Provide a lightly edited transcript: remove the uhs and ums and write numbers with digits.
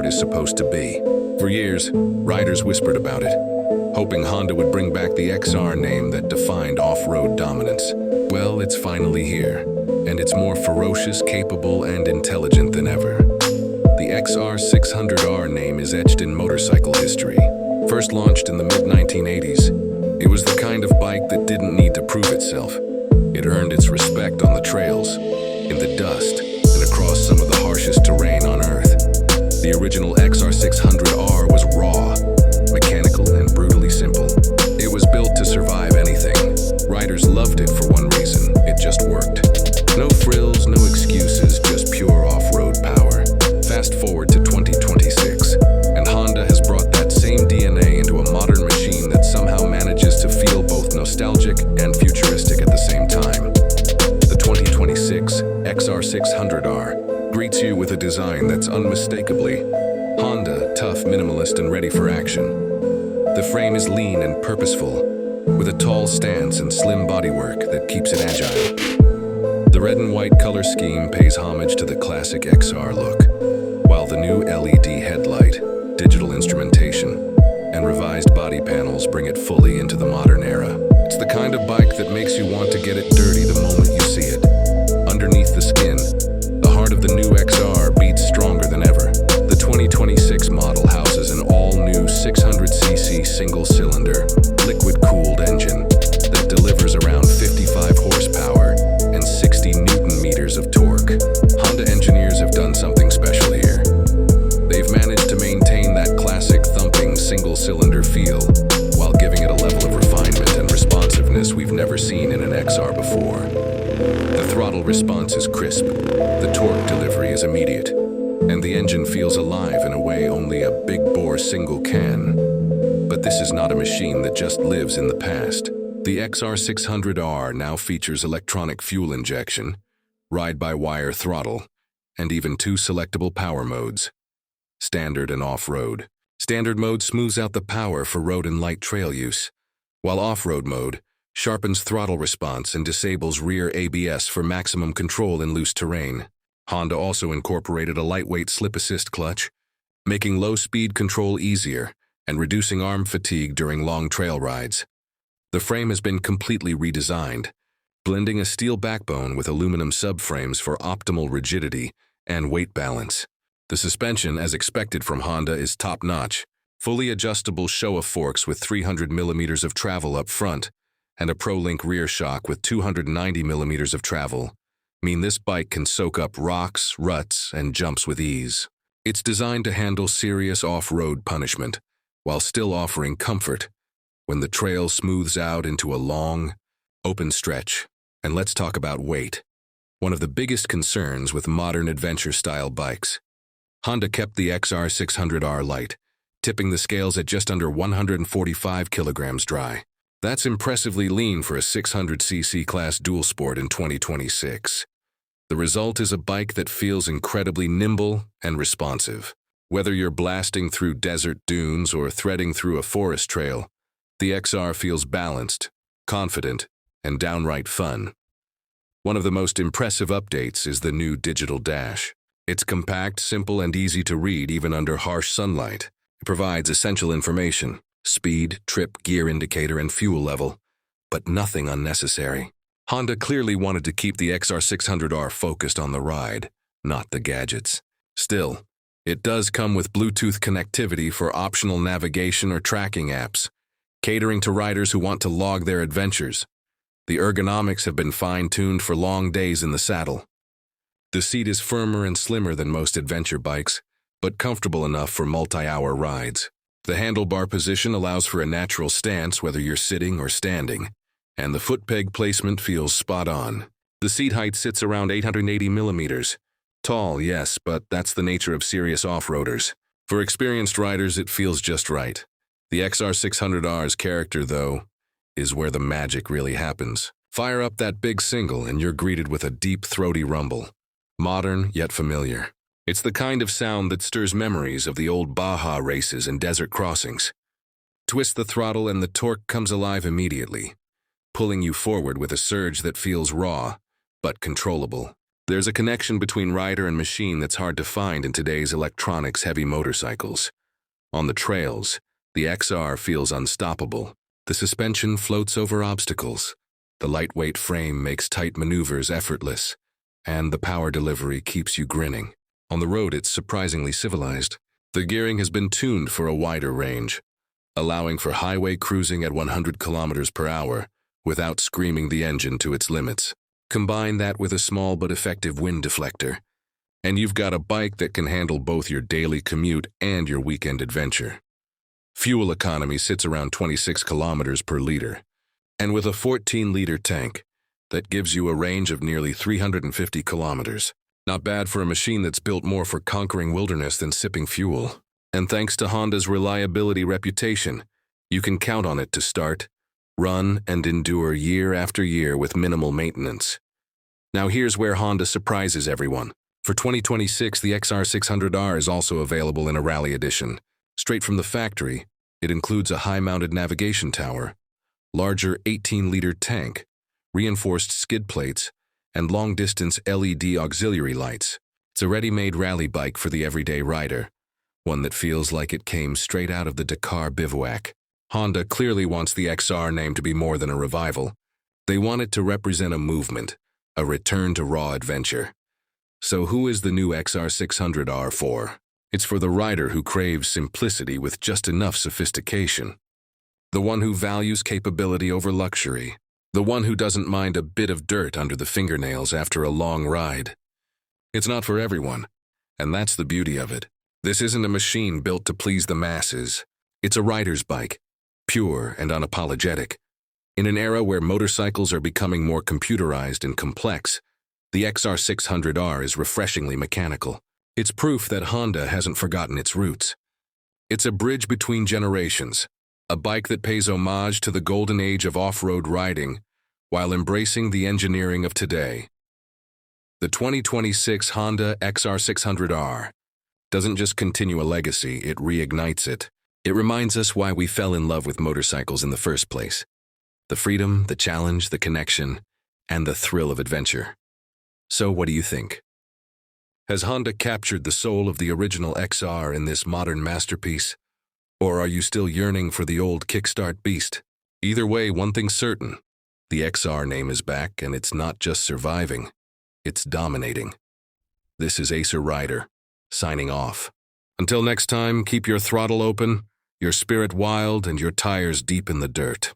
sport is supposed to be. For years, riders whispered about it, hoping Honda would bring back the XR name that defined off-road dominance. Well, it's finally here, and it's more ferocious, capable, and intelligent than ever. The XR600R name is etched in motorcycle history. First launched in the mid-1980s, it was the kind of bike that didn't need to prove itself. It earned its respect on the trails, in the dust, and across some of the harshest terrain on Earth. The original XR600R was raw, mechanical, and brutally simple. It was built to survive anything. Riders loved it for one reason: it just worked. No frills, no excuses, just pure off-road power. Fast forward to 2026, and Honda has brought that same DNA into a modern machine that somehow manages to feel both nostalgic and futuristic at the same time. The 2026 XR600R greets you with a design that's unmistakably Honda, tough, minimalist, and ready for action. The frame is lean and purposeful, with a tall stance and slim bodywork that keeps it agile. The red and white color scheme pays homage to the classic XR look, while the new LED headlight, digital instrumentation, and revised body panels bring it fully into the modern era. It's the kind of bike that makes you want to get it dirty the moment you see it. Underneath the skin, the heart of the new XR beats stronger than ever. The 2026 model houses an all-new 600cc single-cylinder, liquid-cooled engine that delivers around 55 horsepower and 60 newton-meters of torque. Honda engineers have done something special here. They've managed to maintain that classic thumping single-cylinder feel while giving it a level of refinement and responsiveness we've never seen in an XR before. The throttle response is crisp, the torque delivery is immediate, and the engine feels alive in a way only a big-bore single can. But this is not a machine that just lives in the past. The XR600R now features electronic fuel injection, ride-by-wire throttle, and even 2 selectable power modes: standard and off-road. Standard mode smooths out the power for road and light trail use, while off-road mode sharpens throttle response and disables rear ABS for maximum control in loose terrain. Honda also incorporated a lightweight slip-assist clutch, making low-speed control easier and reducing arm fatigue during long trail rides. The frame has been completely redesigned, blending a steel backbone with aluminum subframes for optimal rigidity and weight balance. The suspension, as expected from Honda, is top-notch. Fully adjustable Showa forks with 300 millimeters of travel up front and a ProLink rear shock with 290 millimeters of travel mean this bike can soak up rocks, ruts, and jumps with ease. It's designed to handle serious off-road punishment while still offering comfort when the trail smooths out into a long, open stretch. And let's talk about weight. One of the biggest concerns with modern adventure-style bikes. Honda kept the XR600R light, tipping the scales at just under 145 kilograms dry. That's impressively lean for a 600cc class dual sport in 2026. The result is a bike that feels incredibly nimble and responsive. Whether you're blasting through desert dunes or threading through a forest trail, the XR feels balanced, confident, and downright fun. One of the most impressive updates is the new digital dash. It's compact, simple, and easy to read even under harsh sunlight. It provides essential information: speed, trip, gear indicator, and fuel level, but nothing unnecessary. Honda clearly wanted to keep the XR600R focused on the ride, not the gadgets. Still, it does come with Bluetooth connectivity for optional navigation or tracking apps, catering to riders who want to log their adventures. The ergonomics have been fine-tuned for long days in the saddle. The seat is firmer and slimmer than most adventure bikes, but comfortable enough for multi-hour rides. The handlebar position allows for a natural stance whether you're sitting or standing, and the foot peg placement feels spot on. The seat height sits around 880 millimeters. Tall, yes, but that's the nature of serious off-roaders. For experienced riders, it feels just right. The XR600R's character, though, is where the magic really happens. Fire up that big single and you're greeted with a deep, throaty rumble. Modern, yet familiar. It's the kind of sound that stirs memories of the old Baja races and desert crossings. Twist the throttle and the torque comes alive immediately, pulling you forward with a surge that feels raw, but controllable. There's a connection between rider and machine that's hard to find in today's electronics-heavy motorcycles. On the trails, the XR feels unstoppable. The suspension floats over obstacles. The lightweight frame makes tight maneuvers effortless, and the power delivery keeps you grinning. On the road, it's surprisingly civilized. The gearing has been tuned for a wider range, allowing for highway cruising at 100 kilometers per hour without screaming the engine to its limits. Combine that with a small but effective wind deflector, and you've got a bike that can handle both your daily commute and your weekend adventure. Fuel economy sits around 26 kilometers per liter, and with a 14-liter tank, that gives you a range of nearly 350 kilometers. Not bad for a machine that's built more for conquering wilderness than sipping fuel. And thanks to Honda's reliability reputation, you can count on it to start, run, and endure year after year with minimal maintenance. Now here's where Honda surprises everyone. For 2026, the XR600R is also available in a rally edition. Straight from the factory, it includes a high-mounted navigation tower, larger 18-liter tank, reinforced skid plates, and long-distance LED auxiliary lights. It's a ready-made rally bike for the everyday rider, one that feels like it came straight out of the Dakar bivouac. Honda clearly wants the XR name to be more than a revival. They want it to represent a movement, a return to raw adventure. So who is the new XR600R for? It's for the rider who craves simplicity with just enough sophistication. The one who values capability over luxury. The one who doesn't mind a bit of dirt under the fingernails after a long ride. It's not for everyone, and that's the beauty of it. This isn't a machine built to please the masses. It's a rider's bike, pure and unapologetic. In an era where motorcycles are becoming more computerized and complex, the XR600R is refreshingly mechanical. It's proof that Honda hasn't forgotten its roots. It's a bridge between generations, a bike that pays homage to the golden age of off-road riding while embracing the engineering of today. The 2026 Honda XR600R doesn't just continue a legacy, it reignites it. It reminds us why we fell in love with motorcycles in the first place. The freedom, the challenge, the connection, and the thrill of adventure. So what do you think? Has Honda captured the soul of the original XR in this modern masterpiece? Or are you still yearning for the old kickstart beast? Either way, one thing's certain. The XR name is back, and it's not just surviving, it's dominating. This is Acer Rider, signing off. Until next time, keep your throttle open, your spirit wild, and your tires deep in the dirt.